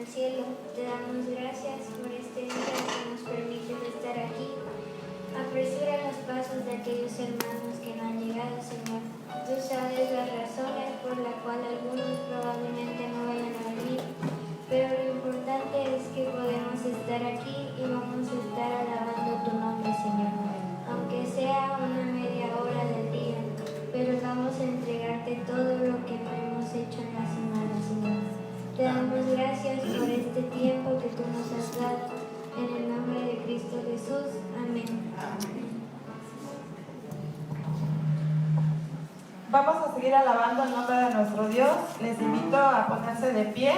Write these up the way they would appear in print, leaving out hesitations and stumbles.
cielo, te damos gracias por este día que nos permite estar aquí. Apresura los pasos de aquellos hermanos que no han llegado, Señor. Tú sabes las razones por las cuales algunos probablemente no vayan a venir, pero lo importante es que podemos estar aquí y vamos a estar alabando tu nombre, Señor. Aunque sea una media hora del día, pero vamos a entregarte todo lo que no hemos hecho en la semana, Señor. Te damos gracias por este tiempo que tú nos has dado. En el nombre de Cristo Jesús. Amén. Vamos a seguir alabando el nombre de nuestro Dios. Les invito a ponerse de pie.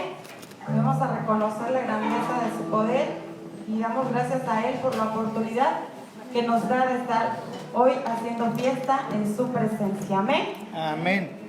Vamos a reconocer la grandeza de su poder y damos gracias a Él por la oportunidad que nos da de estar hoy haciendo fiesta en su presencia. Amén. Amén.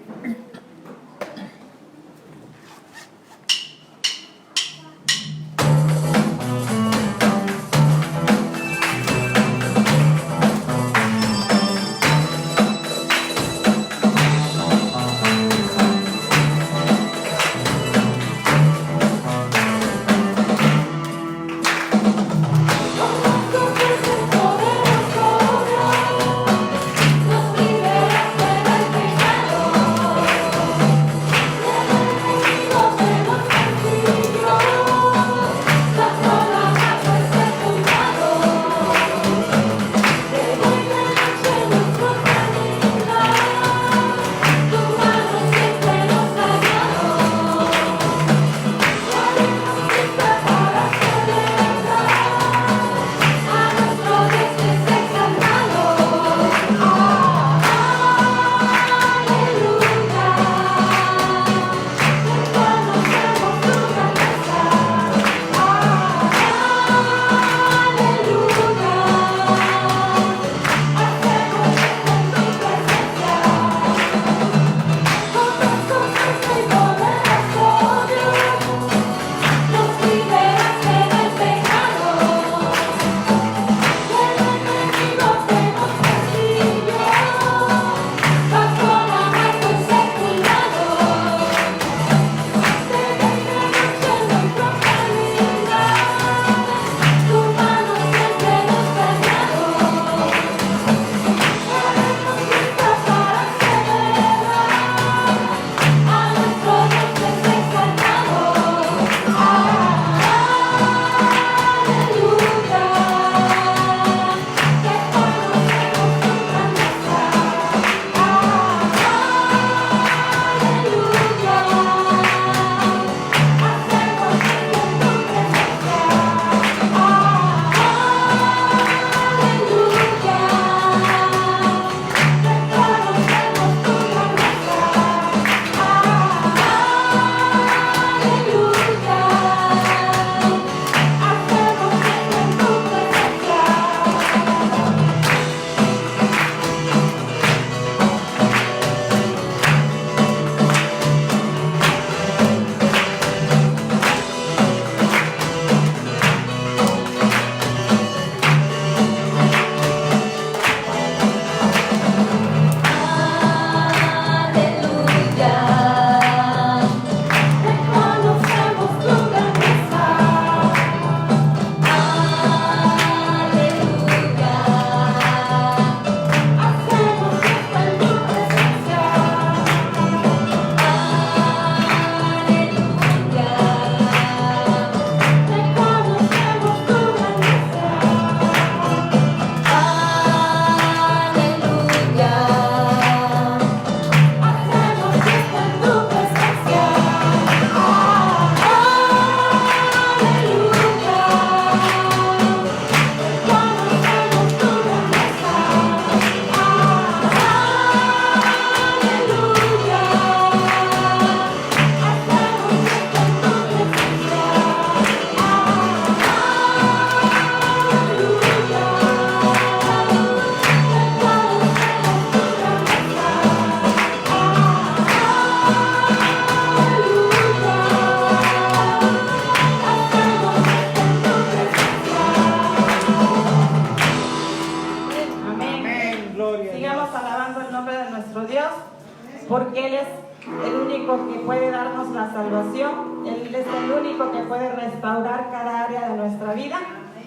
único que puede darnos la salvación. Él es el único que puede restaurar cada área de nuestra vida.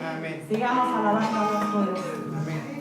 Amén. Sigamos alabando a nuestro Dios. Amén.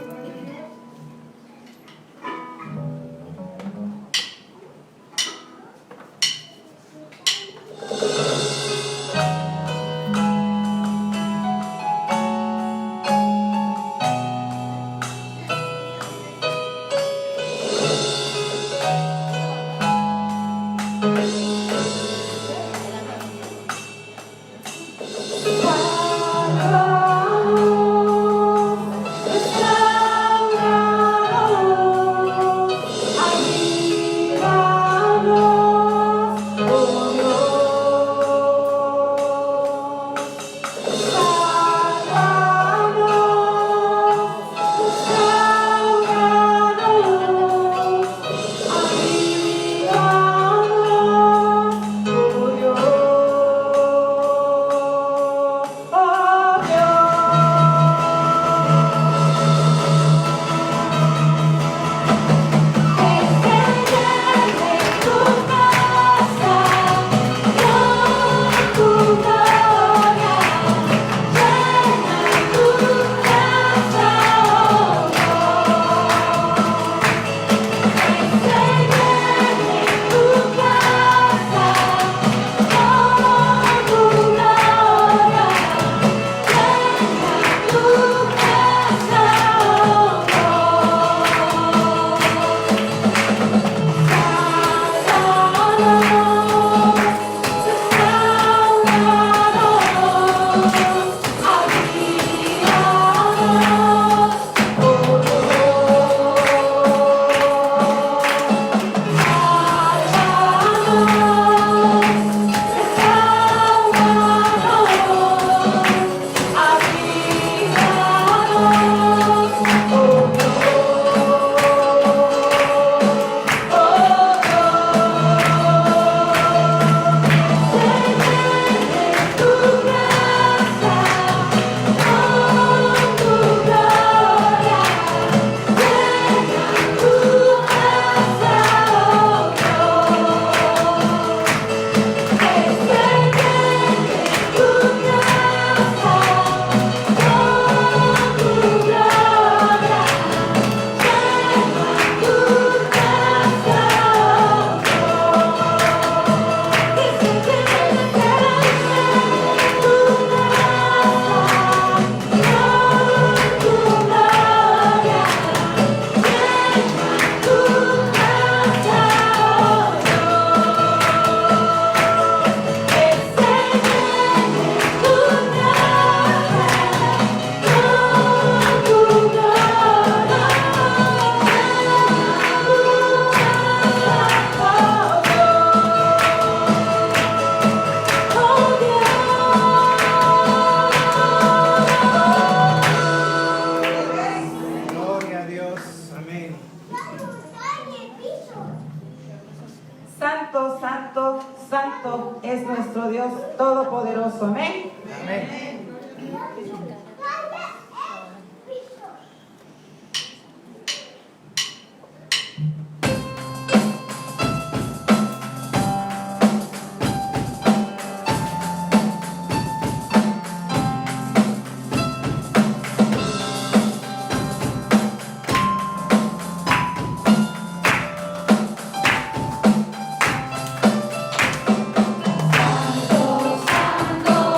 Santo, santo, santo es nuestro Dios Todopoderoso. Amén. Amén. Santo,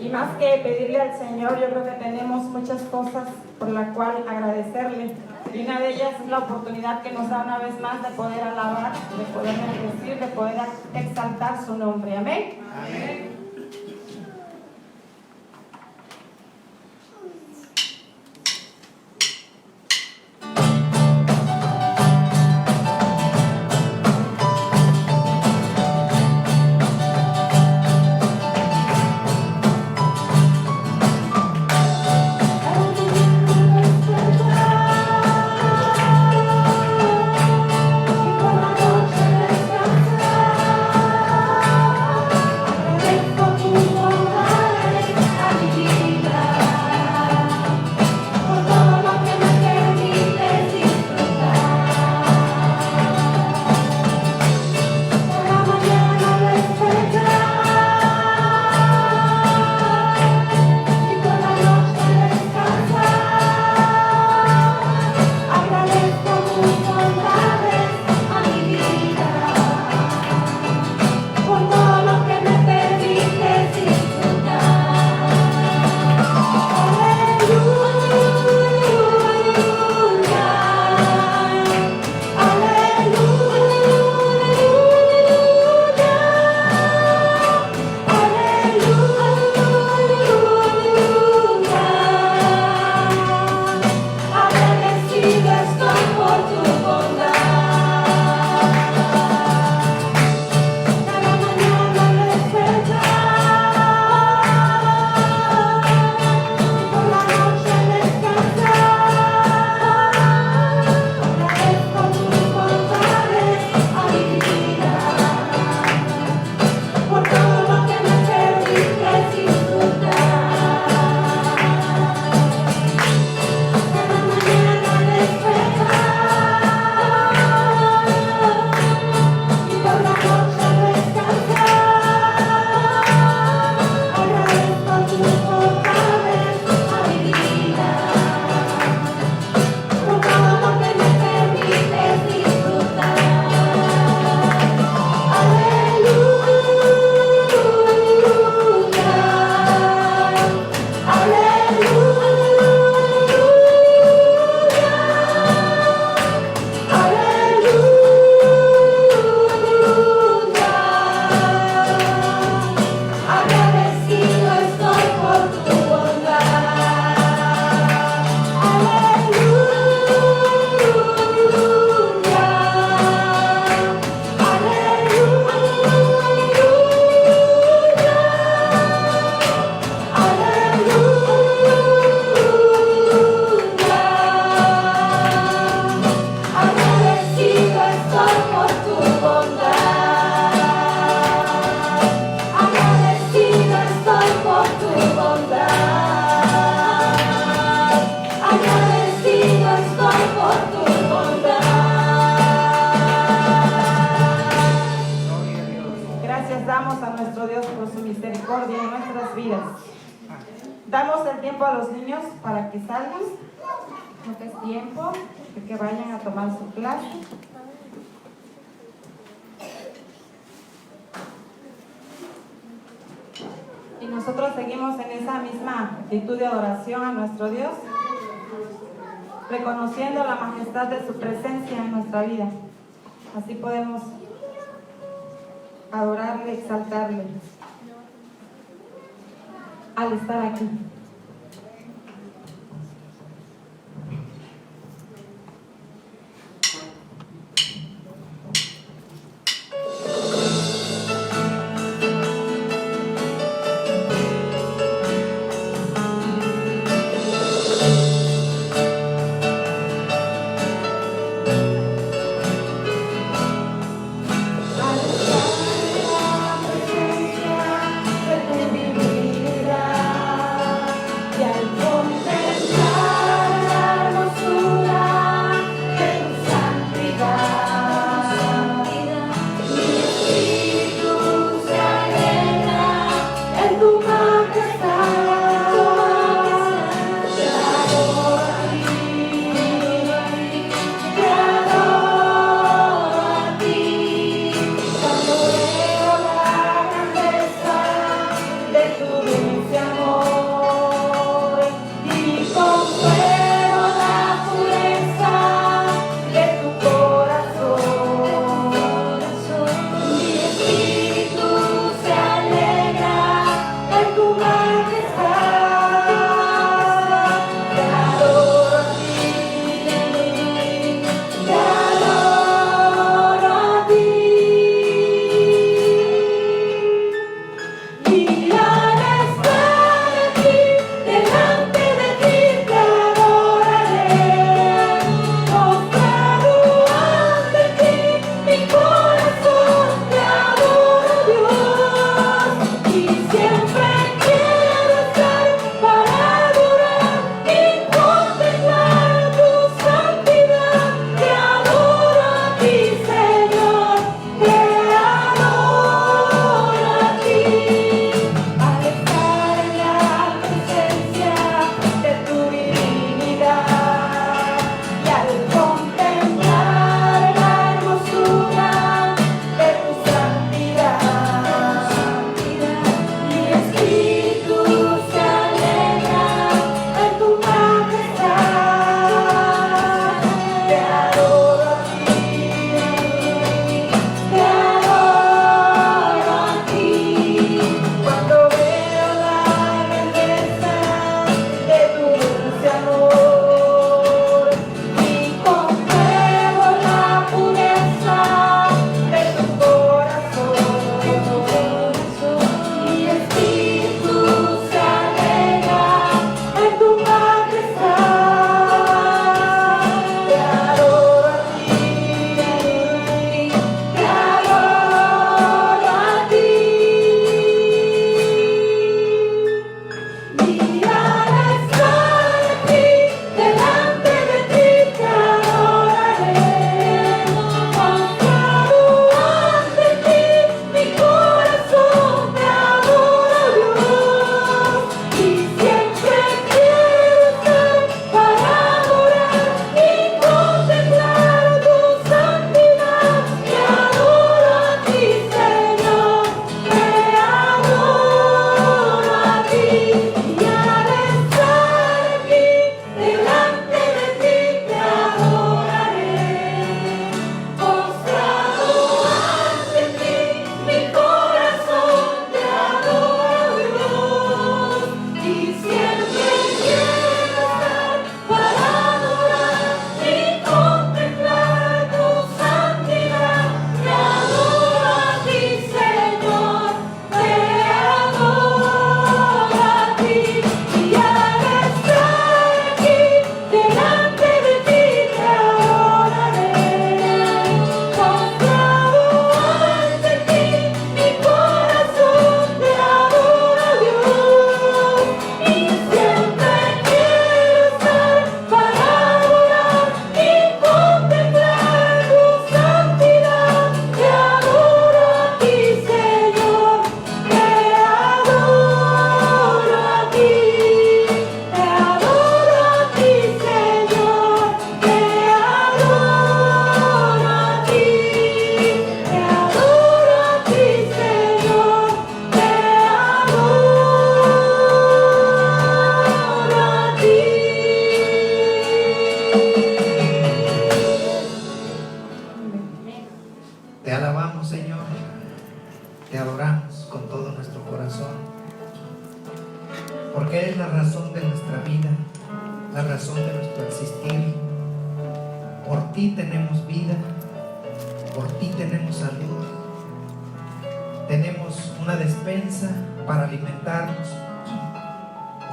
Y más que pedirle al Señor, yo creo que tenemos muchas cosas por las cuales agradecerle. Y una de ellas es la oportunidad que nos da una vez más de poder alabar, de poder bendecir, de poder exaltar su nombre. Amén. Amén. Damos el tiempo a los niños para que salgan, no es tiempo de que vayan a tomar su clase. Y nosotros seguimos en esa misma actitud de adoración a nuestro Dios, reconociendo la majestad de su presencia en nuestra vida. Así podemos adorarle, exaltarle al estar aquí. Presencia de tu divinidad. porque eres la razón de nuestra vida, la razón de nuestro existir. Por ti tenemos vida, por ti tenemos salud, tenemos una despensa para alimentarnos,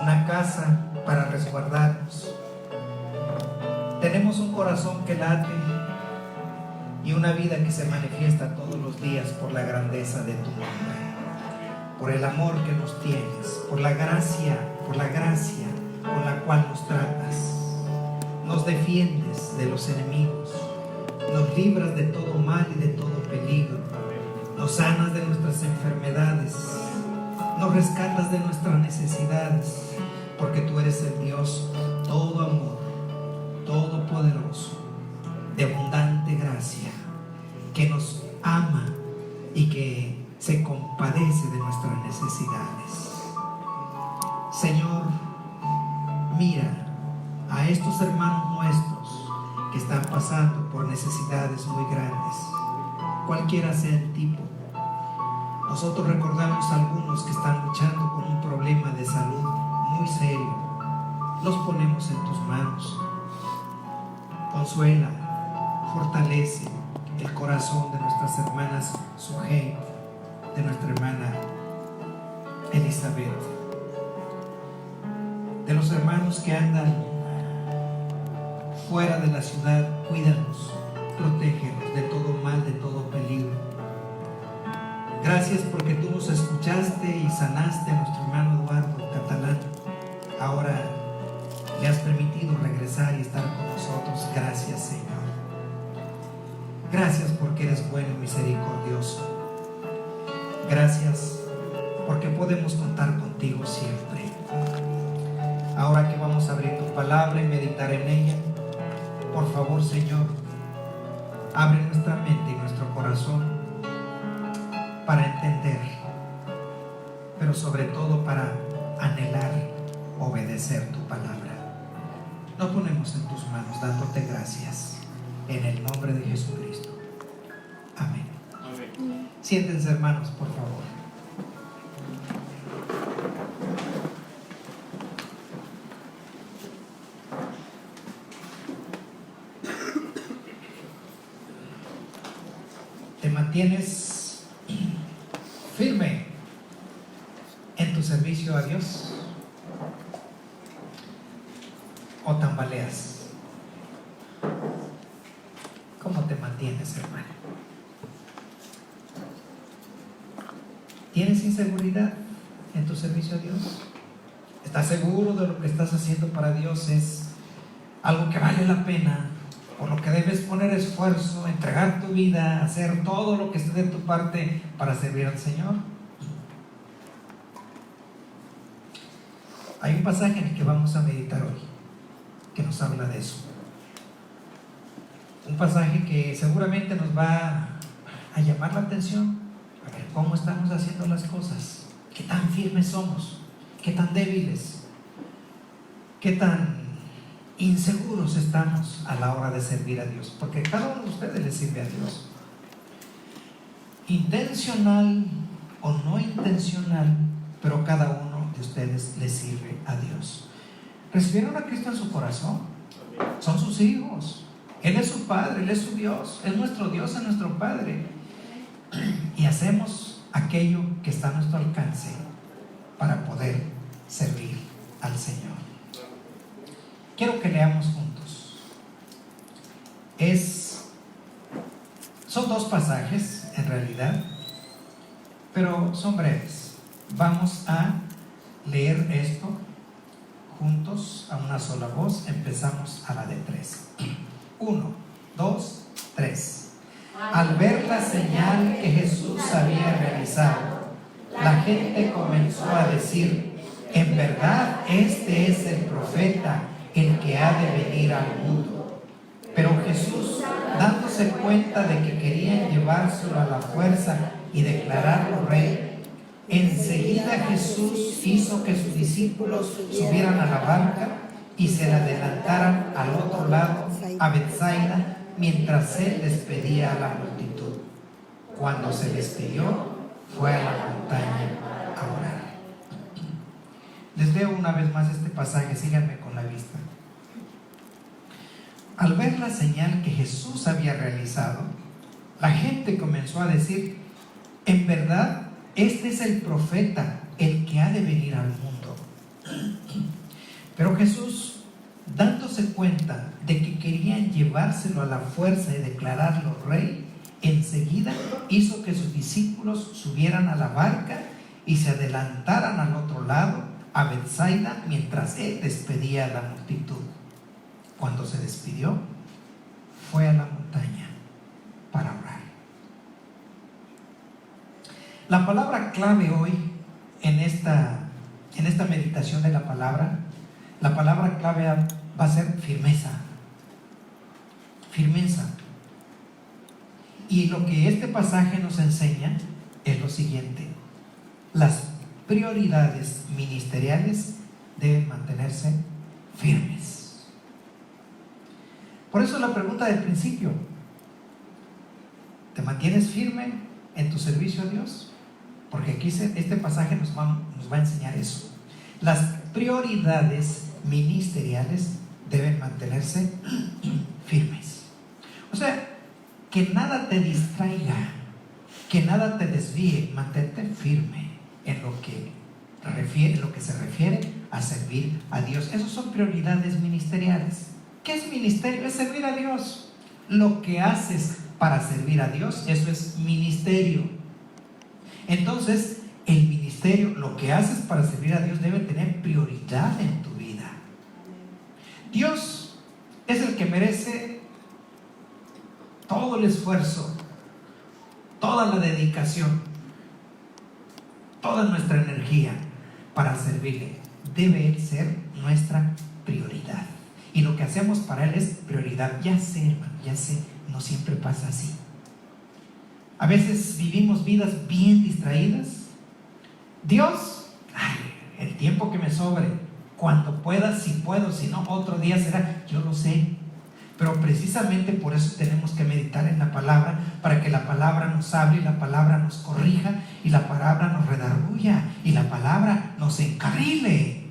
una casa para resguardarnos, tenemos un corazón que late y una vida que se manifiesta todos los días por la grandeza de tu nombre, por el amor que nos tienes, por la gracia con la cual nos tratas. Nos defiendes de los enemigos, nos libras de todo mal y de todo peligro, nos sanas de nuestras enfermedades, nos rescatas de nuestras necesidades, porque tú eres el Dios todo amor, todopoderoso, de abundante gracia, que nos ama y que se compadece de nuestras necesidades. Señor, mira a estos hermanos nuestros que están pasando por necesidades muy grandes, cualquiera sea el tipo. Nosotros recordamos a algunos que están luchando con un problema de salud muy serio. Los ponemos en tus manos. Consuela, fortalece el corazón de nuestras hermanas Sujei, de nuestra hermana Elizabeth, de los hermanos que andan fuera de la ciudad. Cuídalos, protégelos de todo mal, de todo peligro. Gracias porque tú nos escuchaste y sanaste a nuestro hermano Eduardo Catalán. Ahora le has permitido regresar y estar con nosotros. Gracias, Señor. Gracias porque eres bueno y misericordioso. Gracias porque podemos contar contigo siempre. Ahora que vamos a abrir tu palabra y meditar en ella, por favor, Señor, abre nuestra mente y nuestro corazón para entender, pero sobre todo para anhelar obedecer tu palabra. Nos ponemos en tus manos dándote gracias en el nombre de Jesucristo. Amén. Amén. Siéntense, hermanos, por favor. ¿Te mantienes firme en tu servicio a Dios o tambaleas? ¿Cómo te mantienes, hermano? ¿Tienes inseguridad en tu servicio a Dios? ¿Estás seguro de lo que estás haciendo para Dios es algo que vale la pena, por lo que debes poner esfuerzo, entregar tu vida, hacer todo lo que esté de tu parte para servir al Señor? Hay un pasaje en el que vamos a meditar hoy que nos habla de eso. Un pasaje que seguramente nos va a llamar la atención. A ver cómo estamos haciendo las cosas, qué tan firmes somos, qué tan débiles, qué tan inseguros estamos a la hora de servir a Dios, porque cada uno de ustedes le sirve a Dios, intencional o no intencional, pero cada uno de ustedes le sirve a Dios. ¿Recibieron a Cristo en su corazón? Son sus hijos, Él es su Padre, Él es su Dios, es nuestro Dios, es nuestro Padre, y hacemos aquello que está a nuestro alcance para poder servir al Señor. Quiero que leamos juntos. Son dos pasajes en realidad, pero son breves. Vamos a leer esto juntos a una sola voz. Empezamos a la de 3. 1, 2, 3. Al ver la señal que Jesús había realizado, la gente comenzó a decir: en verdad, este es el profeta, el que ha de venir al mundo. Pero Jesús, dándose cuenta de que querían llevárselo a la fuerza y declararlo rey, enseguida Jesús hizo que sus discípulos subieran a la barca y se le adelantaran al otro lado, a Betsaida, mientras él despedía a la multitud. Cuando se despidió, fue a la montaña a orar. Les leo una vez más este pasaje, síganme con la vista. Al ver la señal que Jesús había realizado, la gente comenzó a decir: en verdad, este es el profeta, el que ha de venir al mundo. Pero Jesús, dándose cuenta de que querían llevárselo a la fuerza y declararlo rey, enseguida hizo que sus discípulos subieran a la barca y se adelantaran al otro lado, a Betsaida, mientras él despedía a la multitud. Cuando se despidió, fue a la montaña para orar. La palabra clave hoy en esta meditación de la palabra clave va a ser firmeza. Firmeza. Y lo que este pasaje nos enseña es lo siguiente: las prioridades ministeriales deben mantenerse firmes. Por eso la pregunta del principio: ¿te mantienes firme en tu servicio a Dios? Porque aquí este pasaje nos va a enseñar eso. Las prioridades ministeriales deben mantenerse firmes. O sea, que nada te distraiga, que nada te desvíe. Mantente firme en lo que se refiere a servir a Dios. Esas son prioridades ministeriales. ¿Qué es ministerio? Es servir a Dios. Lo que haces para servir a Dios, eso es ministerio. Entonces, el ministerio, lo que haces para servir a Dios, debe tener prioridad en tu vida. Dios es el que merece todo el esfuerzo, toda la dedicación, toda nuestra energía para servirle. Debe ser nuestra prioridad. Y lo que hacemos para Él es prioridad. Ya sé, hermano, ya sé, no siempre pasa así. A veces vivimos vidas bien distraídas. Dios, el tiempo que me sobre, cuando pueda, si puedo, si no, otro día será. Yo lo sé. Pero precisamente por eso tenemos que meditar en la palabra, para que la palabra nos hable, y la palabra nos corrija, y la palabra nos redarguya, y la palabra nos encarrile.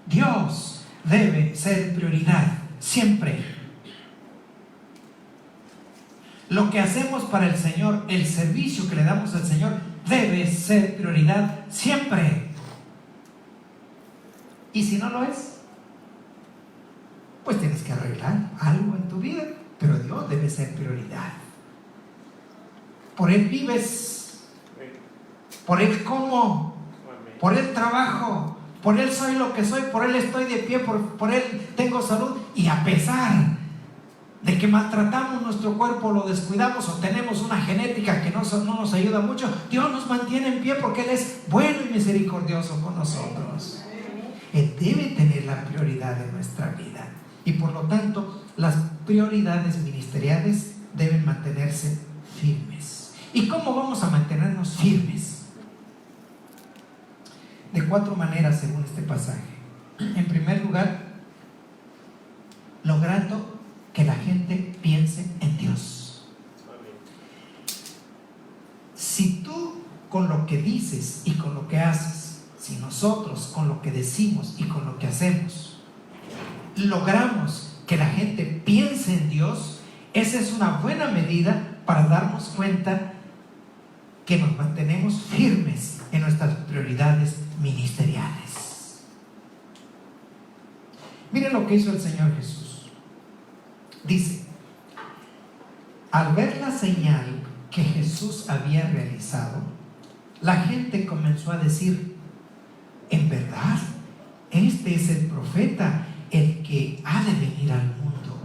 Dios debe ser prioridad siempre. Lo que hacemos para el Señor, el servicio que le damos al Señor, debe ser prioridad siempre. Y si no lo es, pues tienes que arreglar algo en tu vida, pero Dios debe ser prioridad. Por Él vives, por Él como, por Él trabajo, por Él soy lo que soy, por Él estoy de pie, por Él tengo salud. Y a pesar de que maltratamos nuestro cuerpo, lo descuidamos o tenemos una genética que no nos ayuda mucho, Dios nos mantiene en pie porque Él es bueno y misericordioso con nosotros. Él debe tener la prioridad en nuestra vida. Y por lo tanto, las prioridades ministeriales deben mantenerse firmes. ¿Y cómo vamos a mantenernos firmes? De 4 maneras según este pasaje. En primer lugar, logrando que la gente piense en Dios. Si tú con lo que dices y con lo que haces, si nosotros con lo que decimos y con lo que hacemos logramos que la gente piense en Dios, esa es una buena medida para darnos cuenta que nos mantenemos firmes en nuestras prioridades ministeriales. Miren lo que hizo el Señor Jesús. Dice: al ver la señal que Jesús había realizado, la gente comenzó a decir: en verdad, este es el profeta, el que ha de venir al mundo.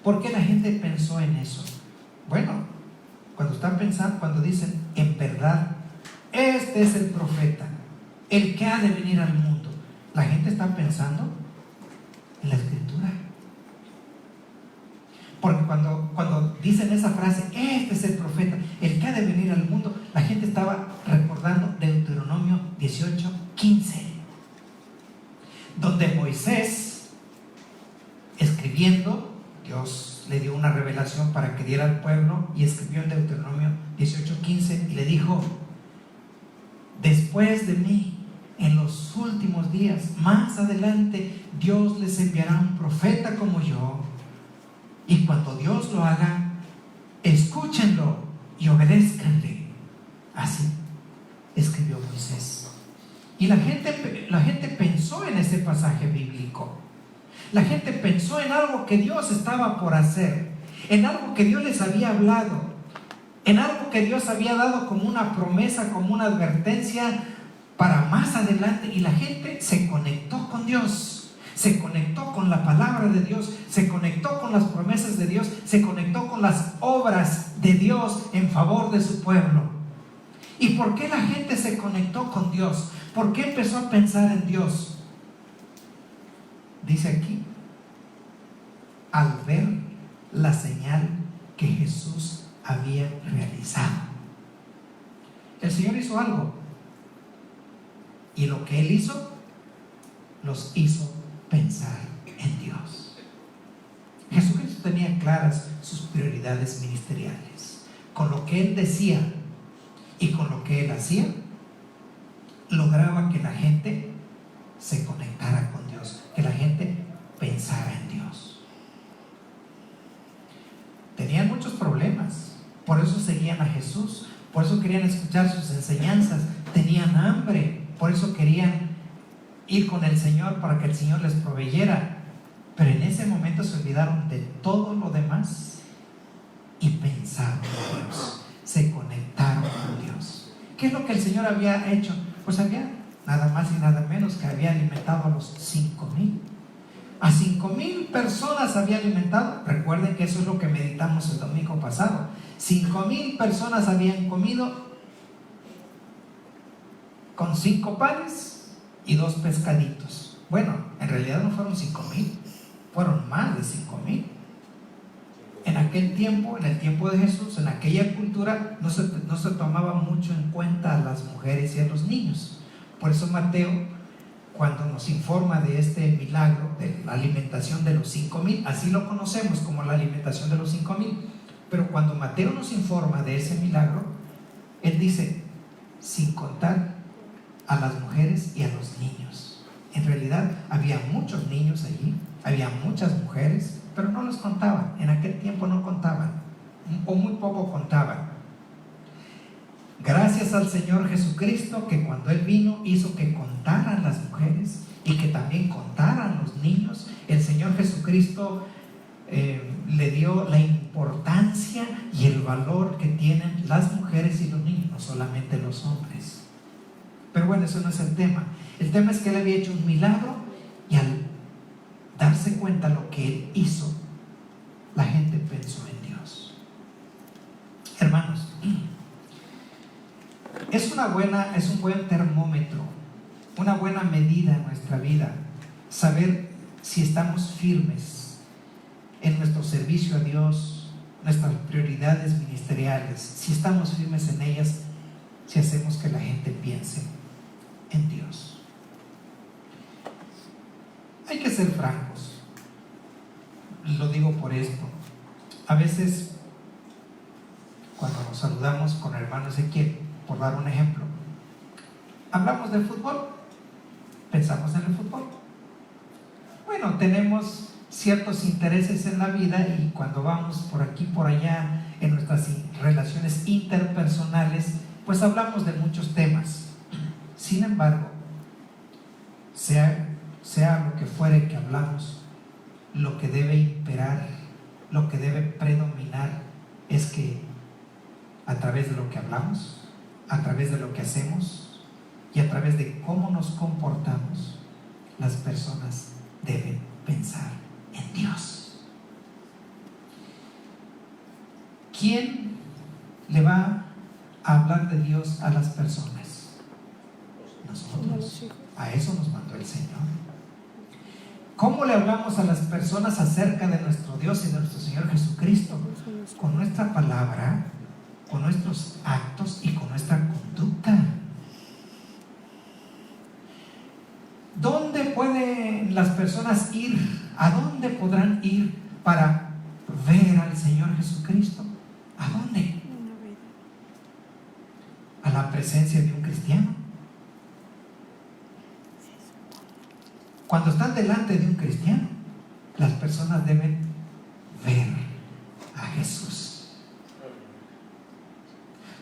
¿Por qué la gente pensó en eso? Bueno, cuando dicen en verdad, este es el profeta, el que ha de venir al mundo, la gente está pensando en la Escritura. Porque cuando dicen esa frase, este es el profeta, el que ha de venir al mundo, la gente estaba recordando Deuteronomio 18:15, donde Moisés, escribiendo, Dios le dio una revelación para que diera al pueblo, y escribió en Deuteronomio 18:15 y le dijo: después de mí, en los últimos días, más adelante, Dios les enviará un profeta como yo. Y cuando Dios lo haga, escúchenlo y obedézcanle. Así escribió Moisés. Y la gente pensó en ese pasaje bíblico. La gente pensó en algo que Dios estaba por hacer, en algo que Dios les había hablado, en algo que Dios había dado como una promesa, como una advertencia para más adelante. Y la gente se conectó con Dios, se conectó con la palabra de Dios, se conectó con las promesas de Dios, se conectó con las obras de Dios en favor de su pueblo. ¿Y por qué la gente se conectó con Dios? ¿Por qué empezó a pensar en Dios? Dice aquí, al ver la señal que Jesús había realizado. El Señor hizo algo, y lo que Él hizo, los hizo pensar en Dios. Jesucristo tenía claras sus prioridades ministeriales. Con lo que Él decía y con lo que Él hacía, lograba que la gente se conectara con Dios, que la gente pensara en Dios. Tenían muchos problemas, por eso seguían a Jesús, por eso querían escuchar sus enseñanzas, tenían hambre, por eso querían ir con el Señor para que el Señor les proveyera. Pero en ese momento se olvidaron de todo lo demás y pensaron en Dios, se conectaron con Dios. ¿Qué es lo que el Señor había hecho? Pues había nada más y nada menos que había alimentado a los 5,000. A 5,000 personas había alimentado. Recuerden que eso es lo que meditamos el domingo pasado. 5,000 personas habían comido con 5 panes y 2 pescaditos. Bueno, en realidad no fueron 5,000, fueron más de 5,000. En aquel tiempo, en el tiempo de Jesús, en aquella cultura, no se tomaba mucho en cuenta a las mujeres y a los niños. Por eso Mateo, cuando nos informa de este milagro de la alimentación de los 5,000, así lo conocemos como la alimentación de los 5,000, pero cuando Mateo nos informa de ese milagro, él dice, sin contar a las mujeres y a los niños. En realidad había muchos niños allí, había muchas mujeres, pero no los contaban. En aquel tiempo no contaban, o muy poco contaban. Gracias al Señor Jesucristo, que cuando Él vino hizo que contaran las mujeres y que también contaran los niños. El Señor Jesucristo le dio la importancia y el valor que tienen las mujeres y los niños, no solamente los hombres. Pero bueno, eso no es el tema. El tema es que Él había hecho un milagro, y al darse cuenta lo que Él hizo, la gente pensó en Dios. Hermanos, es un buen termómetro, una buena medida en nuestra vida, saber si estamos firmes en nuestro servicio a Dios, nuestras prioridades ministeriales, si estamos firmes en ellas, si hacemos que la gente piense en Dios. Hay que ser francos. Lo digo por esto. A veces, cuando nos saludamos con el hermano Ezequiel, por dar un ejemplo, hablamos del fútbol, pensamos en el fútbol. Bueno, tenemos ciertos intereses en la vida, y cuando vamos por aquí, por allá, en nuestras relaciones interpersonales, pues hablamos de muchos temas. Sin embargo, sea lo que fuere que hablamos, lo que debe imperar, lo que debe predominar, es que a través de lo que hablamos, a través de lo que hacemos y a través de cómo nos comportamos, las personas deben pensar en Dios. ¿Quién le va a hablar de Dios a las personas? Nosotros. A eso nos mandó el Señor. ¿Cómo le hablamos a las personas acerca de nuestro Dios y de nuestro Señor Jesucristo? Con nuestra palabra, con nuestros actos y con nuestra conducta. ¿Dónde pueden las personas ir? ¿A dónde podrán ir para ver al Señor Jesucristo? ¿A dónde? ¿A la presencia de un cristiano? Cuando están delante de un cristiano, las personas deben ver a Jesús.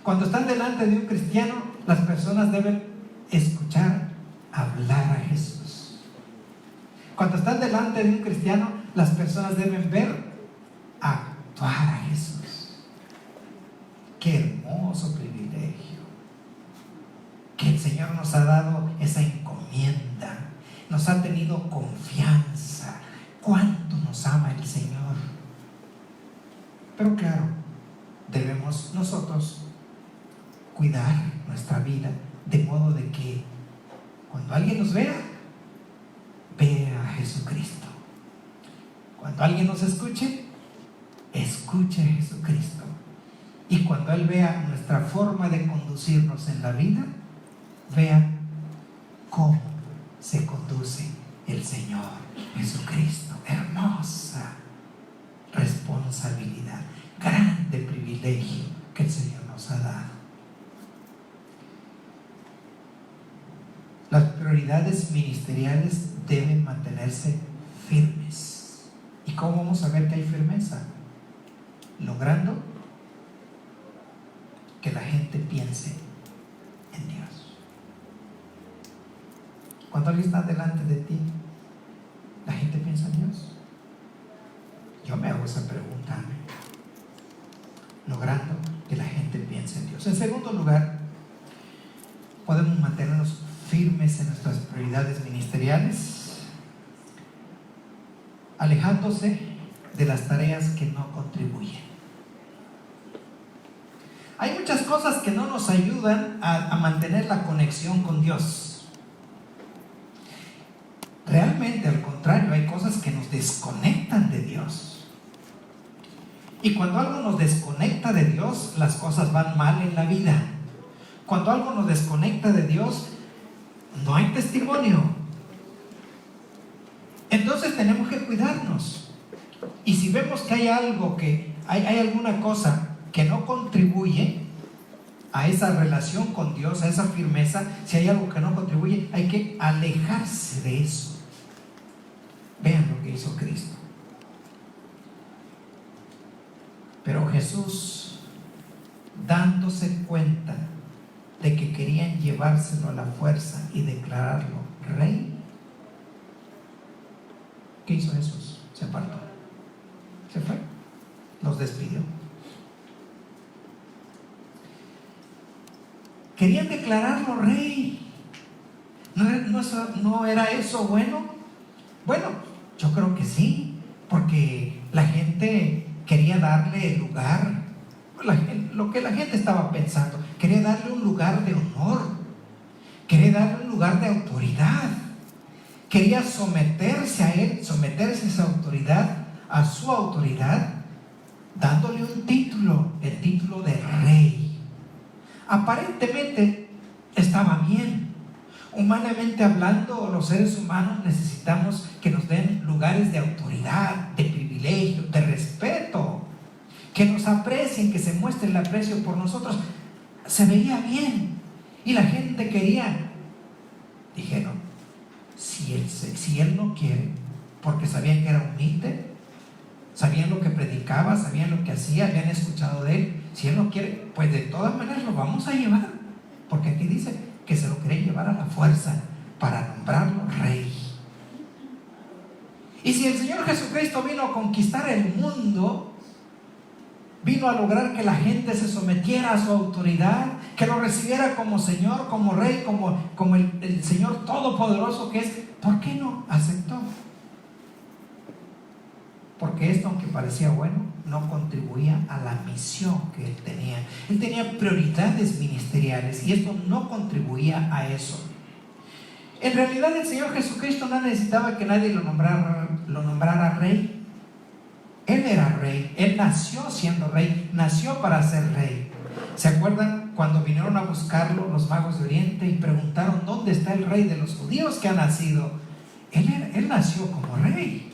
Cuando están delante de un cristiano, las personas deben escuchar hablar a Jesús. Cuando están delante de un cristiano, las personas deben ver actuar a Jesús. Qué hermoso privilegio que el Señor nos ha dado esa encomienda, nos ha tenido confianza. Cuánto nos ama el Señor. Pero claro, debemos nosotros cuidar nuestra vida de modo de que cuando alguien nos vea, vea a Jesucristo. Cuando alguien nos escuche, escuche a Jesucristo. Y cuando Él vea nuestra forma de conducirnos en la vida, vea cómo se conduce el Señor Jesucristo. Hermosa responsabilidad, grande privilegio que el Señor nos ha dado. Las prioridades ministeriales deben mantenerse firmes. ¿Y cómo vamos a ver que hay firmeza? Logrando que la gente piense en Dios. Cuando alguien está delante de ti, ¿la gente piensa en Dios? Yo me hago esa pregunta. Logrando que la gente piense en Dios. En segundo lugar, podemos mantenernos firmes en nuestras prioridades ministeriales, alejándose de las tareas que no contribuyen. Hay muchas cosas que no nos ayudan a mantener la conexión con Dios. Realmente, al contrario, hay cosas que nos desconectan de Dios. Y cuando algo nos desconecta de Dios, las cosas van mal en la vida. Cuando algo nos desconecta de Dios, no hay testimonio. Entonces tenemos que cuidarnos. Y si vemos que hay algo hay alguna cosa que no contribuye a esa relación con Dios, a esa firmeza, si hay algo que no contribuye, hay que alejarse de eso. Vean lo que hizo Cristo. Pero Jesús, dándose cuenta de que querían llevárselo a la fuerza y declararlo rey, ¿qué hizo Jesús? Se apartó, se fue, los despidió. Querían declararlo rey. ¿No era eso bueno? Bueno, yo creo que sí, porque la gente quería darle el lugar, lo que la gente estaba pensando, quería darle un lugar de honor, quería darle un lugar de autoridad, quería someterse a él, someterse a esa autoridad, a su autoridad, dándole un título, el título de rey. Aparentemente estaba bien. Humanamente hablando, los seres humanos necesitamos que nos den lugares de autoridad, de privilegio, de respeto, que nos aprecien, que se muestre el aprecio por nosotros. Se veía bien y la gente quería. Dijeron, si él no quiere, porque sabían que era humilde, sabían lo que predicaba, sabían lo que hacía, habían escuchado de él. Si él no quiere, pues de todas maneras lo vamos a llevar, porque aquí dice que se lo quería llevar a la fuerza para nombrarlo rey. Y si el Señor Jesucristo vino a conquistar el mundo, vino a lograr que la gente se sometiera a su autoridad, que lo recibiera como Señor, como Rey, como el Señor Todopoderoso que es, ¿por qué no aceptó? Porque esto, aunque parecía bueno, no contribuía a la misión que él tenía. Él tenía prioridades ministeriales y esto no contribuía a eso. En realidad el Señor Jesucristo no necesitaba que nadie lo nombrara rey. Él era rey, él nació siendo rey, nació para ser rey. ¿Se acuerdan cuando vinieron a buscarlo los magos de Oriente y preguntaron dónde está el rey de los judíos que ha nacido? Él nació como rey.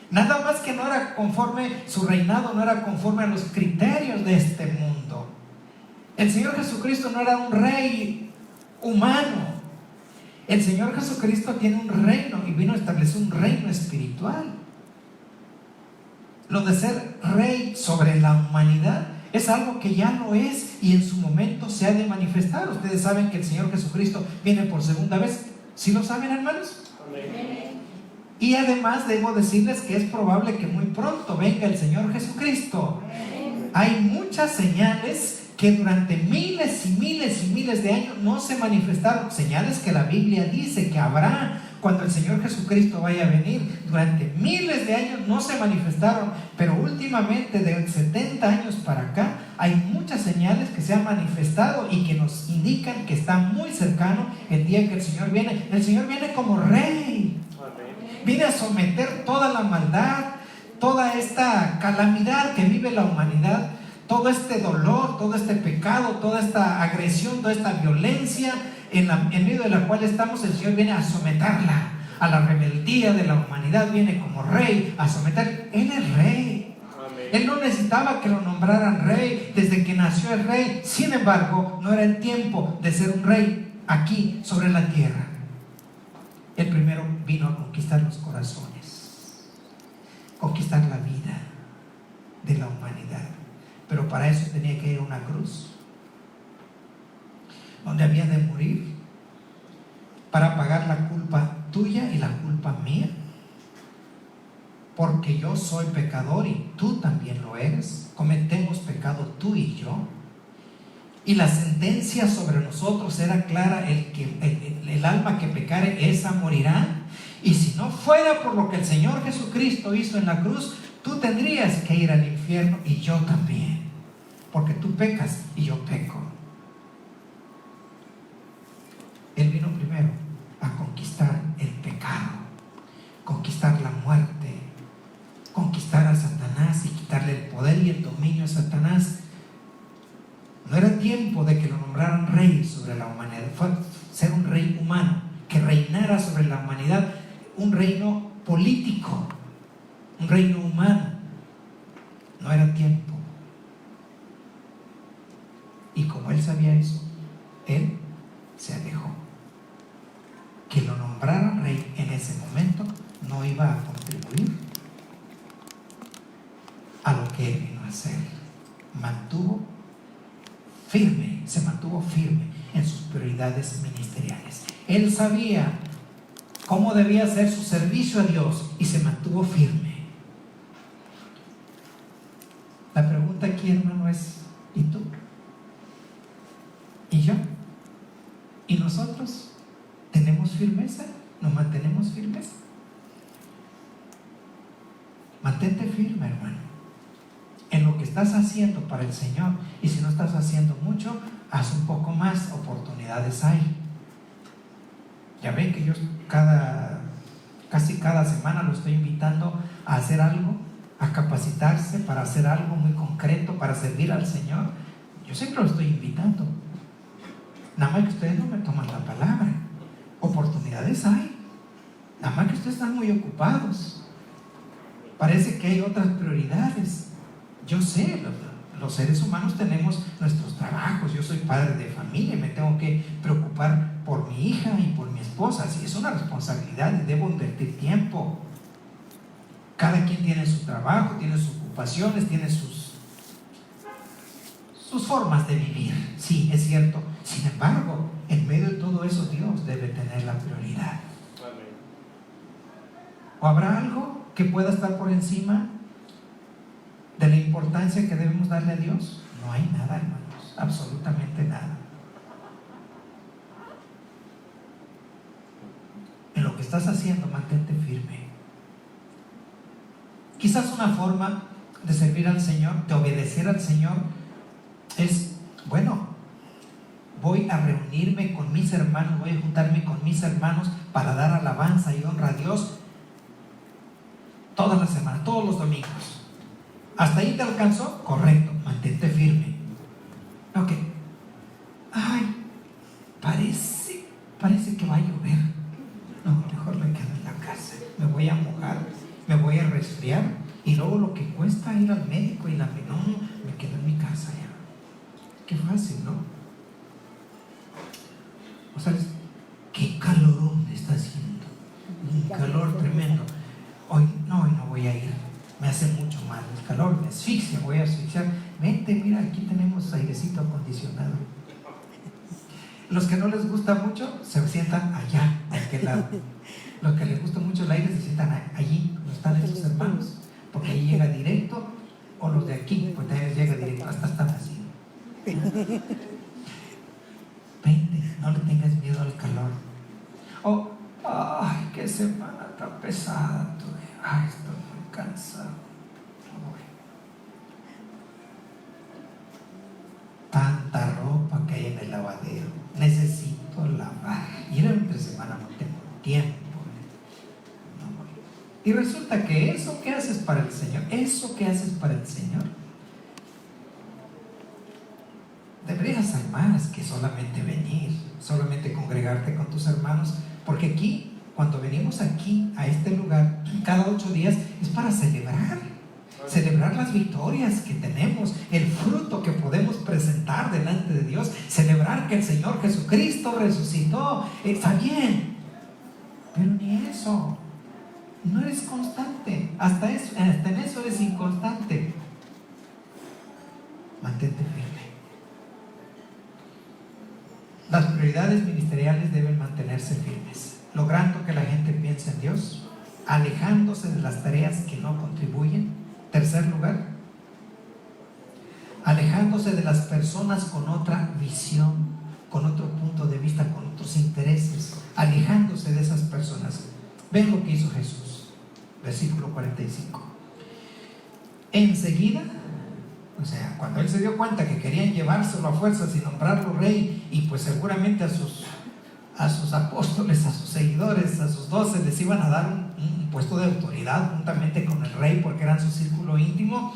Nada más que no era conforme, su reinado no era conforme a los criterios de este mundo. El Señor Jesucristo no era un rey humano. El Señor Jesucristo tiene un reino y vino a establecer un reino espiritual. Lo de ser rey sobre la humanidad es algo que ya lo es y en su momento se ha de manifestar. Ustedes saben que el Señor Jesucristo viene por segunda vez. ¿Sí lo saben, hermanos? Amén. Y además debo decirles que es probable que muy pronto venga el Señor Jesucristo. Hay muchas señales que durante miles y miles y miles de años no se manifestaron. Señales que la Biblia dice que habrá cuando el Señor Jesucristo vaya a venir. Durante miles de años no se manifestaron, pero últimamente de 70 años para acá hay muchas señales que se han manifestado y que nos indican que está muy cercano el día que el Señor viene. El Señor viene como rey. Viene a someter toda la maldad, toda esta calamidad que vive la humanidad, todo este dolor, todo este pecado, toda esta agresión, toda esta violencia en medio de la cual estamos. El Señor viene a someterla, a la rebeldía de la humanidad. Viene como rey a someter. Él es rey. Amén. Él no necesitaba que lo nombraran rey. Desde que nació el rey. Sin embargo, no era el tiempo de ser un rey aquí sobre la tierra. El primero vino a conquistar los corazones, conquistar la vida de la humanidad. Pero para eso tenía que ir a una cruz donde había de morir para pagar la culpa tuya y la culpa mía, porque yo soy pecador y tú también lo eres. Cometemos pecado tú y yo, y la sentencia sobre nosotros era clara: el alma que pecare, esa morirá. Y si no fuera por lo que el Señor Jesucristo hizo en la cruz, tú tendrías que ir al infierno y yo también, porque tú pecas y yo peco. Él vino primero a conquistar el pecado, conquistar la muerte, conquistar a Satanás y quitarle el poder y el dominio a Satanás. No era tiempo de que lo nombraran rey sobre la humanidad. Fue ser un rey humano que reinara sobre la humanidad, un reino político, un reino humano. No era tiempo. Y como él sabía eso, él se alejó. Que lo nombraran rey en ese momento no iba a contribuir a lo que él vino a hacer. Se mantuvo firme en sus prioridades ministeriales. Él sabía cómo debía ser su servicio a Dios y se mantuvo firme. La pregunta aquí, hermano, es: ¿y tú? ¿Y yo? ¿Y nosotros? ¿Tenemos firmeza? ¿Nos mantenemos firmes? Mantente firme, hermano, en lo que estás haciendo para el Señor. Y si no estás haciendo mucho, haz un poco más. Oportunidades hay. Ya ven que yo casi cada semana lo estoy invitando a hacer algo, a capacitarse para hacer algo muy concreto, para servir al Señor. Yo siempre lo estoy invitando. Nada más que ustedes no me toman la palabra. Oportunidades hay, nada más que ustedes están muy ocupados. Parece que hay otras prioridades. Yo sé, los seres humanos tenemos nuestros trabajos. Yo soy padre de familia y me tengo que preocupar por mi hija y por mi esposa. Sí, es una responsabilidad y debo invertir tiempo. Cada quien tiene su trabajo, tiene sus ocupaciones, tiene sus formas de vivir. Sí, es cierto. Sin embargo, en medio de todo eso, Dios debe tener la prioridad. Amén. ¿O habrá algo que pueda estar por encima de la importancia que debemos darle a Dios? No hay nada, hermanos, absolutamente nada. En lo que estás haciendo, mantente firme. Quizás una forma de servir al Señor, de obedecer al Señor, es: bueno, voy a reunirme con mis hermanos, voy a juntarme con mis hermanos para dar alabanza y honra a Dios todas las semanas, todos los domingos. ¿Hasta ahí te alcanzó? Correcto, mantente firme. Ok. Ay, parece que va a llover. No, mejor me quedo en la casa. Me voy a mojar, me voy a resfriar, y luego lo que cuesta ir al médico y no, me quedo en mi casa ya. Qué fácil, ¿no? O sea, qué calor hace mucho mal el calor, me asfixia, voy a asfixiar. Vente, mira, aquí tenemos airecito acondicionado. Los que no les gusta mucho se sientan allá, a aquel lado. Los que les gusta mucho el aire se sientan allí, donde están esos hermanos, porque ahí llega directo, o los de aquí, pues también llega directo, hasta están así. Vente, no le tengas miedo al calor. Oh, ay, qué semana tan pesada tuve. Ay, estoy muy cansado. Tanta ropa que hay en el lavadero, necesito lavar. Y era entre semana, no tengo tiempo. Y resulta que eso que haces para el Señor, deberías hacer más que solamente venir, solamente congregarte con tus hermanos, porque aquí, cuando venimos aquí a este lugar, cada 8 días, es para celebrar las victorias que tenemos, el fruto que podemos presentar delante de Dios, celebrar que el Señor Jesucristo resucitó. Está bien, pero ni eso. No eres constante, hasta en eso eres inconstante. Mantente firme. Las prioridades ministeriales deben mantenerse firmes, logrando que la gente piense en Dios, alejándose de las tareas que no contribuyen. Tercer lugar, alejándose de las personas con otra visión, con otro punto de vista, con otros intereses, alejándose de esas personas. Ven lo que hizo Jesús, versículo 45. Enseguida, o sea, cuando él se dio cuenta que querían llevárselo a fuerzas y nombrarlo rey, y pues seguramente a sus apóstoles, a sus seguidores, a sus 12 les iban a dar un puesto de autoridad juntamente con el rey, porque eran su círculo íntimo.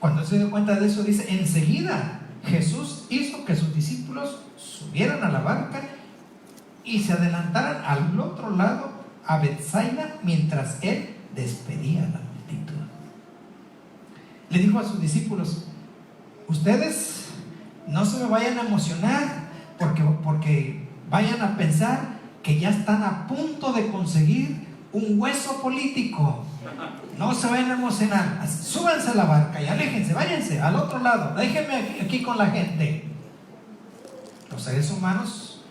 Cuando él se dio cuenta de eso, dice, enseguida Jesús hizo que sus discípulos subieran a la barca y se adelantaran al otro lado a Betsaida, mientras él despedía a la multitud. Le dijo a sus discípulos: ustedes no se me vayan a emocionar porque vayan a pensar que ya están a punto de conseguir un hueso político. No se vayan a emocionar, súbanse a la barca y aléjense, váyanse al otro lado, déjenme aquí con la gente. Los seres humanos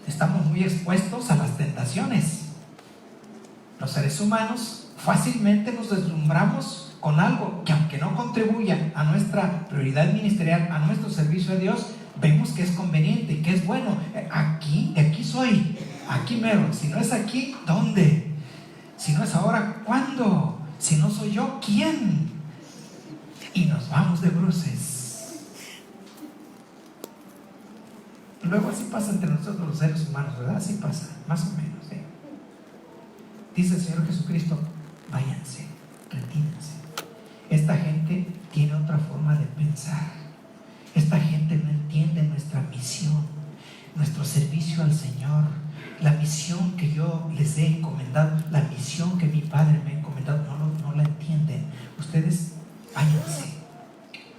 estamos muy expuestos a las tentaciones. Los seres humanos fácilmente nos deslumbramos con algo que, aunque no contribuya a nuestra prioridad ministerial, a nuestro servicio a Dios, vemos que es conveniente y que es bueno. Aquí soy, aquí mero. Si no es aquí, ¿dónde? Si no es ahora, ¿cuándo? Si no soy yo, ¿quién? Y nos vamos de bruces. Luego así pasa entre nosotros los seres humanos, ¿verdad? Así pasa, más o menos, ¿eh? Dice el Señor Jesucristo: váyanse, retírense. Esta gente tiene otra forma de pensar. Esta gente no entiende nuestra misión, nuestro servicio al Señor, la misión que yo les he encomendado, la misión que mi Padre me ha encomendado. No la entienden. Ustedes váyanse.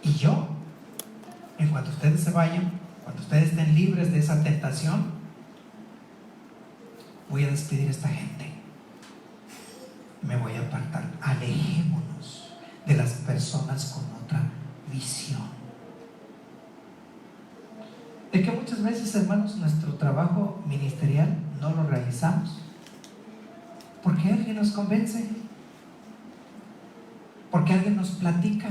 Y yo, en cuanto ustedes se vayan, cuando ustedes estén libres de esa tentación, voy a despedir a esta gente. Me voy a apartar. Alejémonos de las personas con otra visión. De que muchas veces, hermanos, nuestro trabajo ministerial no lo realizamos porque alguien nos convence, porque alguien nos platica,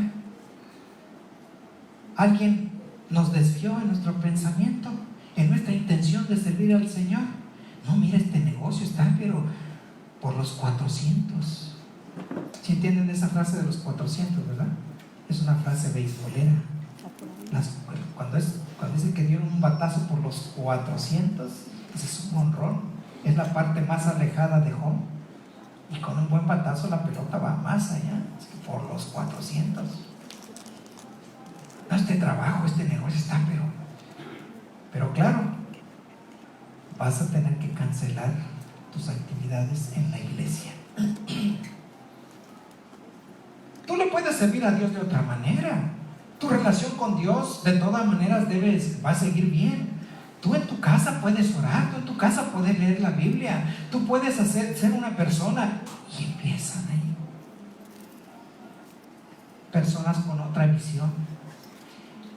alguien nos desvió en nuestro pensamiento, en nuestra intención de servir al Señor. No, mira, este negocio está pero por los 400. ¿Sí entienden esa frase de los 400, verdad? Es una frase beisbolera. Cuando dice que dieron un batazo por los 400, ese es un jonrón, es la parte más alejada de home, y con un buen batazo la pelota va más allá, por los 400. No, este trabajo, este negocio está pero claro, vas a tener que cancelar tus actividades en la iglesia. Tú le puedes servir a Dios de otra manera. Tu relación con Dios de todas maneras va a seguir bien. Tú en tu casa puedes orar, tú en tu casa puedes leer la Biblia, tú puedes ser una persona, y empiezan ahí. personas con otra visión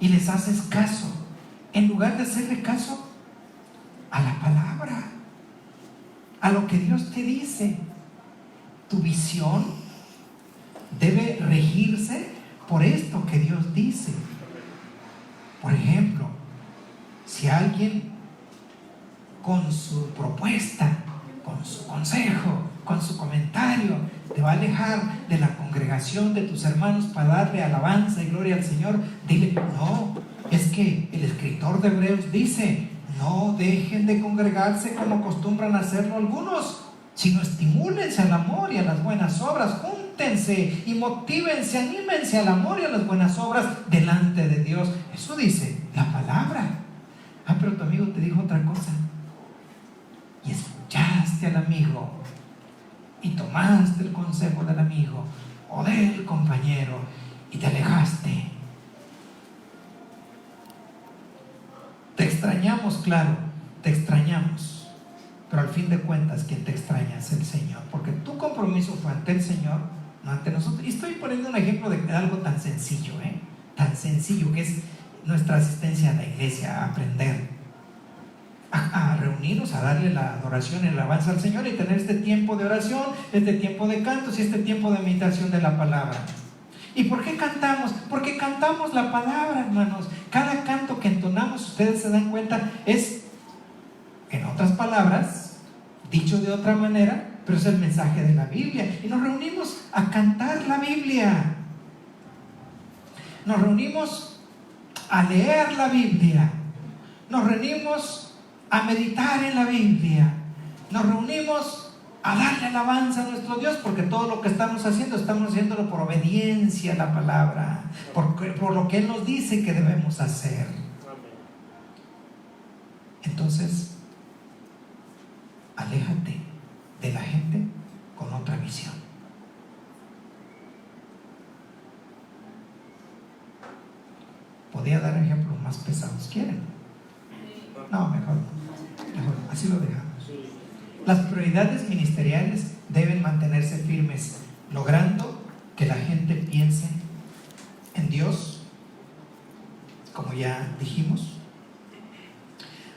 y les haces caso, en lugar de hacerle caso a la palabra, a lo que Dios te dice. Tu visión debe regirse por esto que Dios dice. Por ejemplo, si alguien con su propuesta, con su consejo, con su comentario, te va a alejar de la congregación de tus hermanos para darle alabanza y gloria al Señor, dile: no, es que el escritor de Hebreos dice: no dejen de congregarse como acostumbran a hacerlo algunos, sino estimúlense al amor y a las buenas obras, júntense y motívense, anímense al amor y a las buenas obras delante de Dios. Eso dice la palabra. Pero tu amigo te dijo otra cosa, y escuchaste al amigo y tomaste el consejo del amigo o del compañero y te alejaste. Te extrañamos, claro, te extrañamos, pero al fin de cuentas quien te extraña es el Señor, porque tu compromiso fue ante el Señor, no ante nosotros. Y estoy poniendo un ejemplo de algo tan sencillo, tan sencillo que es nuestra asistencia a la iglesia, a aprender, a reunirnos, a darle la adoración y el alabanza al Señor y tener este tiempo de oración, este tiempo de cantos y este tiempo de meditación de la palabra. ¿Y por qué cantamos? Porque cantamos la palabra, hermanos. Cada canto que entonamos, ustedes se dan cuenta, es, en otras palabras, dicho de otra manera, pero es el mensaje de la Biblia. Y nos reunimos a cantar la Biblia. Nos reunimos a leer la Biblia. Nos reunimos a meditar en la Biblia. Nos reunimos a darle alabanza a nuestro Dios, porque todo lo que estamos haciéndolo por obediencia a la palabra, por lo que Él nos dice que debemos hacer. Entonces, aléjate de la gente con otra visión. Podría dar ejemplos más pesados, ¿quieren? No, mejor así lo dejamos. Las prioridades ministeriales deben mantenerse firmes, logrando que la gente piense en Dios, como ya dijimos,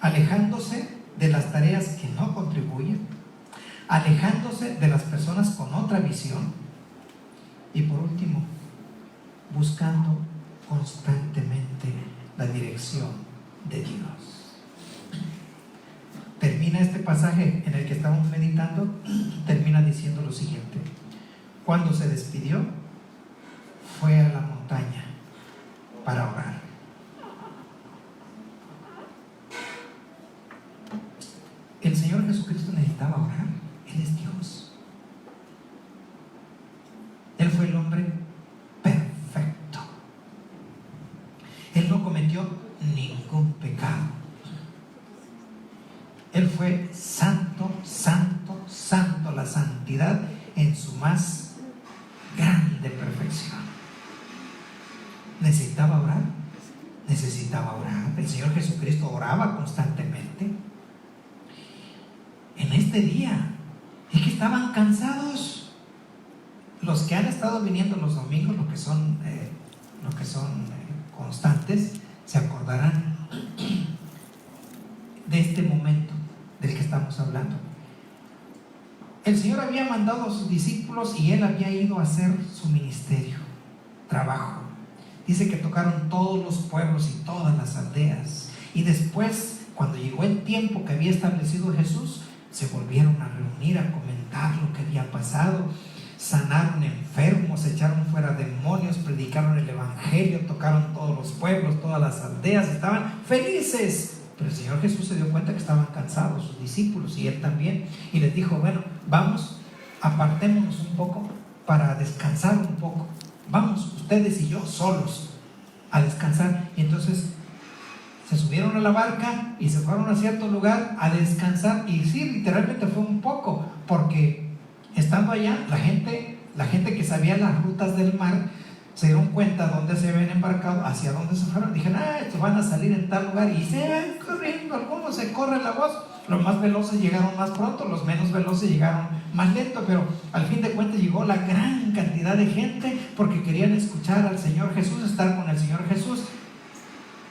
alejándose de las tareas que no contribuyen, alejándose de las personas con otra visión y, por último, buscando constantemente la dirección de Dios. Termina este pasaje en el que estamos meditando, termina diciendo lo siguiente: cuando se despidió, fue a la montaña para orar. El Señor Jesucristo necesitaba orar. Él es Dios. Él fue el hombre perfecto. Él no cometió ningún pecado. Él fue santo, santo, santo, la santidad en su más grande perfección. ¿Necesitaba orar? Necesitaba orar. El Señor Jesucristo oraba constantemente. En este día es que estaban cansados. Los que han estado viniendo los domingos, los que son constantes, se acordarán de este momento del que estamos hablando. El Señor había mandado a sus discípulos y Él había ido a hacer su ministerio, trabajo. Dice que tocaron todos los pueblos y todas las aldeas. Y después, cuando llegó el tiempo que había establecido Jesús, se volvieron a reunir a comentar lo que había pasado. Sanaron enfermos, echaron fuera demonios, predicaron el evangelio, tocaron todos los pueblos, todas las aldeas, estaban felices. Pero el Señor Jesús se dio cuenta que estaban cansados sus discípulos y Él también, y les dijo: bueno, vamos, apartémonos un poco para descansar un poco. Vamos, ustedes y yo solos a descansar. Y entonces se subieron a la barca y se fueron a cierto lugar a descansar. Y sí, literalmente fue un poco, porque estando allá, la gente que sabía las rutas del mar se dieron cuenta dónde se habían embarcado, hacia dónde se fueron. Dijeron: estos van a salir en tal lugar, y se van corriendo. Algunos se corre la voz, Los más veloces llegaron más pronto, los menos veloces llegaron más lento, pero al fin de cuentas llegó la gran cantidad de gente porque querían escuchar al Señor Jesús, estar con el Señor Jesús,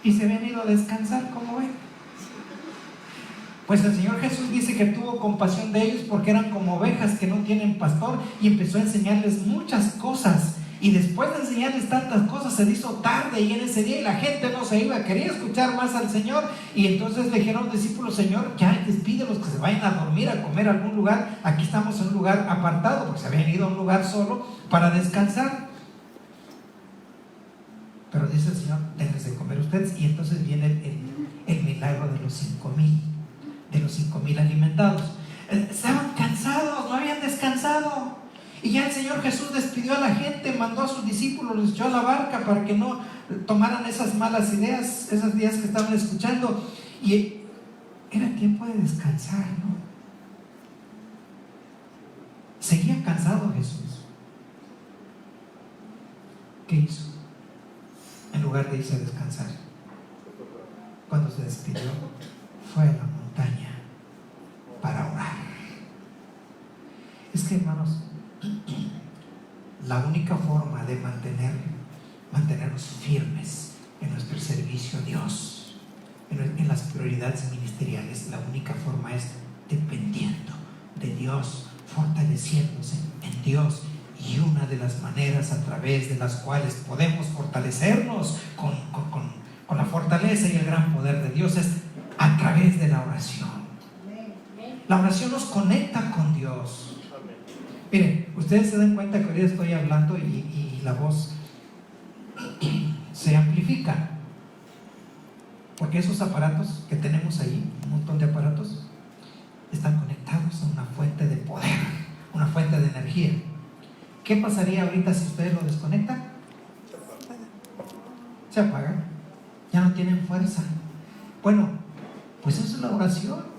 y se habían ido a descansar, como ven. Pues el Señor Jesús dice que tuvo compasión de ellos porque eran como ovejas que no tienen pastor, y empezó a enseñarles muchas cosas. Y después de enseñarles tantas cosas, se hizo tarde y en ese día, y la gente no se iba, quería escuchar más al Señor. Y entonces le dijeron los discípulos: Señor, ya despídelos, que se vayan a dormir, a comer a algún lugar. Aquí estamos en un lugar apartado, porque se habían ido a un lugar solo para descansar. Pero dice el Señor: déjense comer ustedes. Y entonces viene el milagro de los 5,000 alimentados. Estaban cansados, no habían descansado. Y ya el Señor Jesús despidió a la gente, mandó a sus discípulos, los echó a la barca para que no tomaran esas malas ideas, esas ideas que estaban escuchando. Y era tiempo de descansar, ¿no? Seguía cansado Jesús. ¿Qué hizo? En lugar de irse a descansar, cuando se despidió, fue a la montaña para orar. Es que, hermanos, la única forma de mantenernos firmes en nuestro servicio a Dios, en las prioridades ministeriales, la única forma es dependiendo de Dios, fortaleciéndose en Dios. Y una de las maneras a través de las cuales podemos fortalecernos con la fortaleza y el gran poder de Dios es a través de la oración. La oración nos conecta con Dios. Miren, ustedes se dan cuenta que ahorita estoy hablando y la voz se amplifica, porque esos aparatos que tenemos ahí, un montón de aparatos, están conectados a una fuente de poder, una fuente de energía. ¿Qué pasaría ahorita si ustedes lo desconectan? Se apaga, ya no tienen fuerza. Bueno, pues eso es la oración.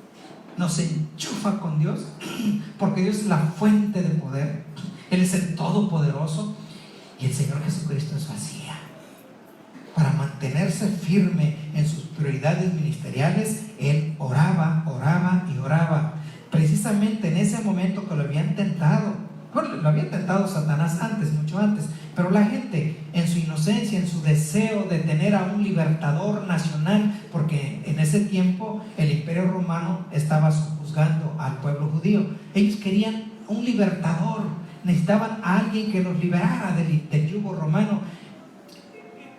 Nos enchufa con Dios, porque Dios es la fuente de poder. Él es el Todopoderoso, y el Señor Jesucristo eso hacía. Para mantenerse firme en sus prioridades ministeriales, Él oraba, oraba y oraba. Precisamente en ese momento que lo habían tentado, bueno, lo había tentado Satanás antes, mucho antes, pero la gente, en su inocencia, en su deseo de tener a un libertador nacional, porque en ese tiempo el Imperio Romano estaba sojuzgando al pueblo judío, ellos querían un libertador, necesitaban a alguien que los liberara del yugo romano.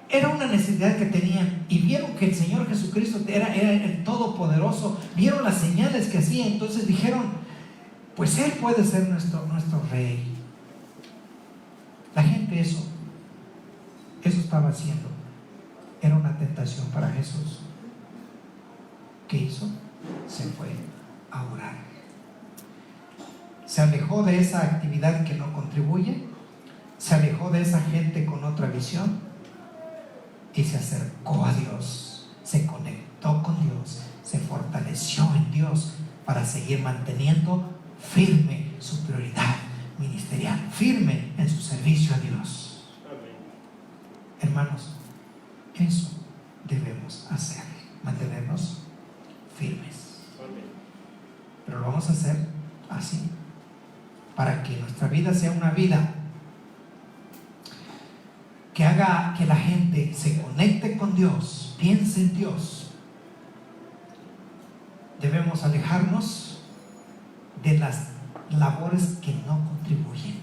Era una necesidad que tenían, y vieron que el Señor Jesucristo era el Todopoderoso, vieron las señales que hacía, entonces dijeron: pues Él puede ser nuestro rey. La gente eso estaba haciendo. Era una tentación para Jesús. ¿Qué hizo? Se fue a orar. Se alejó de esa actividad que no contribuye, se alejó de esa gente con otra visión y se acercó a Dios, se conectó con Dios, se fortaleció en Dios para seguir manteniendo firme su prioridad ministerial, firme en su servicio a Dios. Hermanos, eso debemos hacer, mantenernos firmes. Pero lo vamos a hacer así, para que nuestra vida sea una vida que haga que la gente se conecte con Dios, piense en Dios. Debemos alejarnos de las labores que no contribuyen.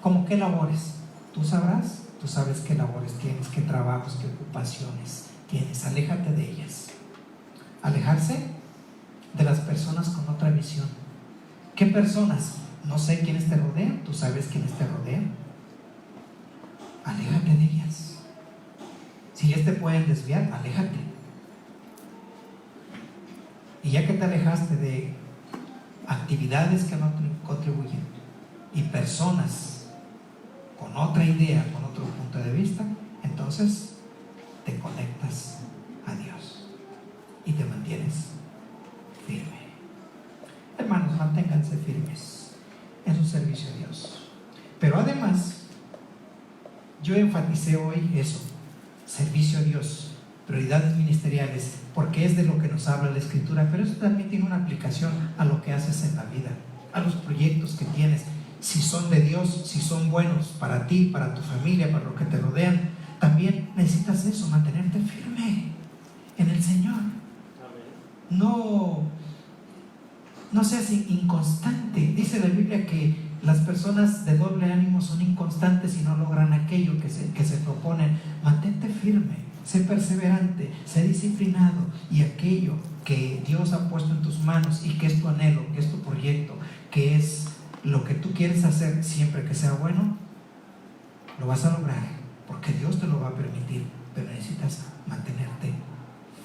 ¿Cómo qué labores? Tú sabrás, tú sabes qué labores tienes, qué trabajos, qué ocupaciones tienes. Aléjate de ellas. Alejarse de las personas con otra visión. ¿Qué personas? No sé quiénes te rodean, tú sabes quiénes te rodean. Aléjate de ellas. Si ellas te pueden desviar, aléjate. Y ya que te alejaste de actividades que no contribuyen y personas con otra idea, con otro punto de vista, entonces te conectas a Dios y te mantienes firme. Hermanos, manténganse firmes en su servicio a Dios. Pero además, yo enfaticé hoy eso, servicio a Dios, prioridades ministeriales, porque es de lo que nos habla la Escritura, pero eso también tiene una aplicación a lo que haces en la vida, a los proyectos que tienes. Si son de Dios, si son buenos para ti, para tu familia, para los que te rodean, también necesitas eso, mantenerte firme en el Señor. No seas inconstante. Dice la Biblia que las personas de doble ánimo son inconstantes y no logran aquello que se proponen. Mantente firme, sé perseverante, sé disciplinado, y aquello que Dios ha puesto en tus manos y que es tu anhelo, que es tu proyecto, que es lo que tú quieres hacer, siempre que sea bueno, lo vas a lograr, porque Dios te lo va a permitir, pero necesitas mantenerte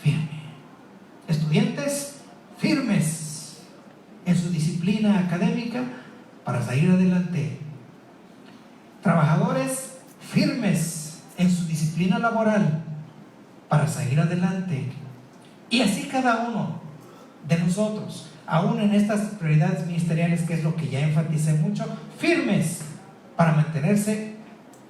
firme. Estudiantes, firmes en su disciplina académica para salir adelante. Trabajadores, firmes en su disciplina laboral para salir adelante. Y así cada uno de nosotros, aún en estas prioridades ministeriales, que es lo que ya enfaticé mucho, firmes para mantenerse,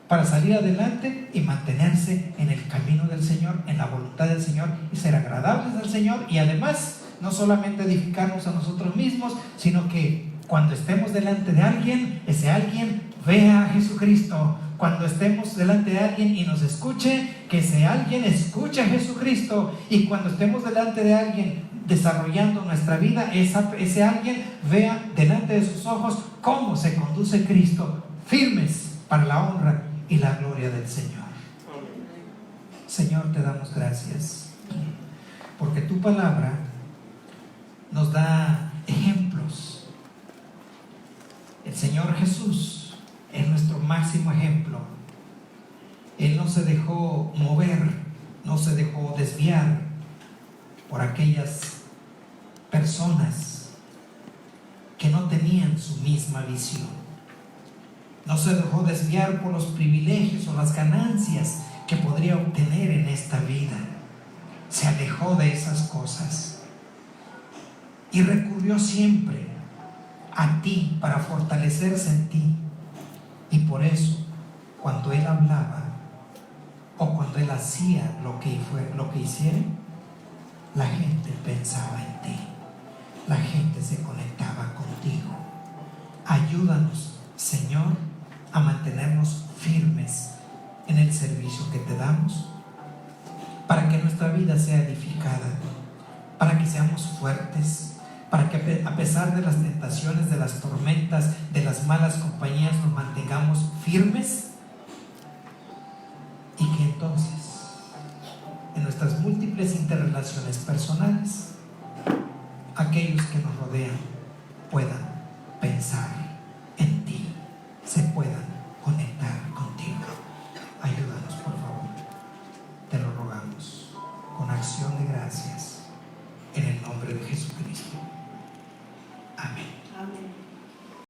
para salir adelante y mantenerse en el camino del Señor, en la voluntad del Señor, y ser agradables al Señor, y además no solamente edificarnos a nosotros mismos, sino que cuando estemos delante de alguien, ese alguien vea a Jesucristo. Cuando estemos delante de alguien y nos escuche, que ese alguien escuche a Jesucristo. Y cuando estemos delante de alguien desarrollando nuestra vida, ese alguien vea delante de sus ojos cómo se conduce Cristo, firmes para la honra y la gloria del Señor. Señor, te damos gracias porque tu palabra nos da ejemplos. El Señor Jesús es nuestro máximo ejemplo. Él no se dejó mover, no se dejó desviar por aquellas personas que no tenían su misma visión. No se dejó desviar por los privilegios o las ganancias que podría obtener en esta vida. Se alejó de esas cosas y recurrió siempre a ti para fortalecerse en ti. Y por eso, cuando Él hablaba o cuando Él hacía lo que hiciera, la gente pensaba en ti, la gente se conectaba contigo. Ayúdanos, Señor, a mantenernos firmes en el servicio que te damos, para que nuestra vida sea edificada, para que seamos fuertes, para que a pesar de las tentaciones, de las tormentas, de las malas compañías, nos mantengamos firmes, y que entonces en nuestras múltiples interrelaciones personales, aquellos que nos rodean puedan pensar en ti, se puedan conectar contigo. Ayúdanos, por favor, te lo rogamos con acción de gracias en el nombre de Jesucristo. Amén. Amén.